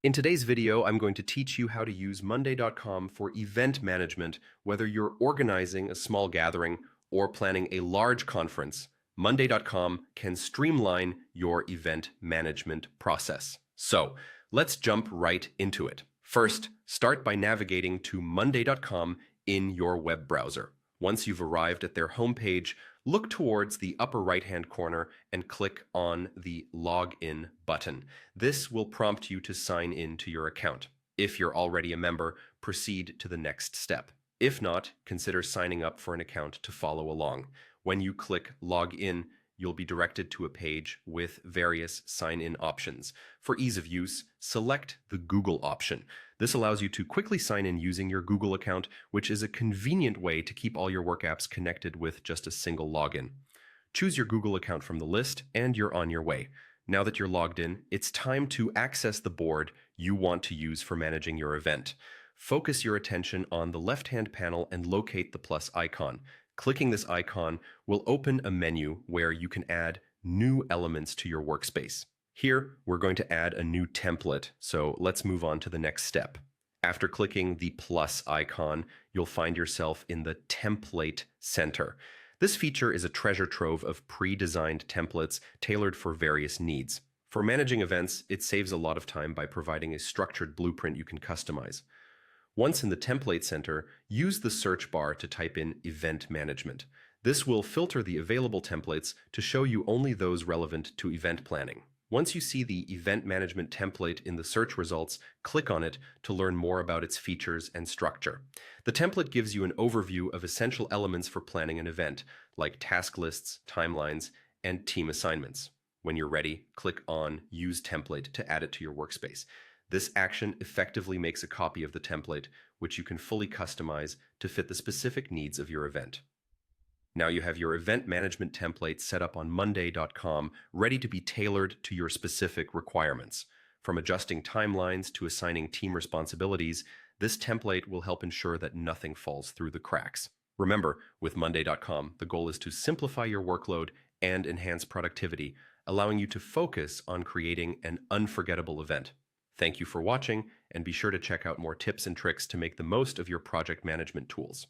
In today's video, I'm going to teach you how to use Monday.com for event management, whether you're organizing a small gathering or planning a large conference. Monday.com can streamline your event management process. So let's jump right into it. First, start by navigating to Monday.com in your web browser. Once you've arrived at their homepage, look towards the upper right-hand corner and click on the Login button. This will prompt you to sign in to your account. If you're already a member, proceed to the next step. If not, consider signing up for an account to follow along. When you click Log In, you'll be directed to a page with various sign-in options. For ease of use, select the Google option. This allows you to quickly sign in using your Google account, which is a convenient way to keep all your work apps connected with just a single login. Choose your Google account from the list, and you're on your way. Now that you're logged in, it's time to access the board you want to use for managing your event. Focus your attention on the left-hand panel and locate the plus icon. Clicking this icon will open a menu where you can add new elements to your workspace. Here, we're going to add a new template, so let's move on to the next step. After clicking the plus icon, you'll find yourself in the Template Center. This feature is a treasure trove of pre-designed templates tailored for various needs. For managing events, it saves a lot of time by providing a structured blueprint you can customize. Once in the Template Center, use the search bar to type in Event Management. This will filter the available templates to show you only those relevant to event planning. Once you see the Event Management template in the search results, click on it to learn more about its features and structure. The template gives you an overview of essential elements for planning an event, like task lists, timelines, and team assignments. When you're ready, click on Use Template to add it to your workspace. This action effectively makes a copy of the template, which you can fully customize to fit the specific needs of your event. Now you have your event management template set up on Monday.com, ready to be tailored to your specific requirements. From adjusting timelines to assigning team responsibilities, this template will help ensure that nothing falls through the cracks. Remember, with Monday.com, the goal is to simplify your workload and enhance productivity, allowing you to focus on creating an unforgettable event. Thank you for watching, and be sure to check out more tips and tricks to make the most of your project management tools.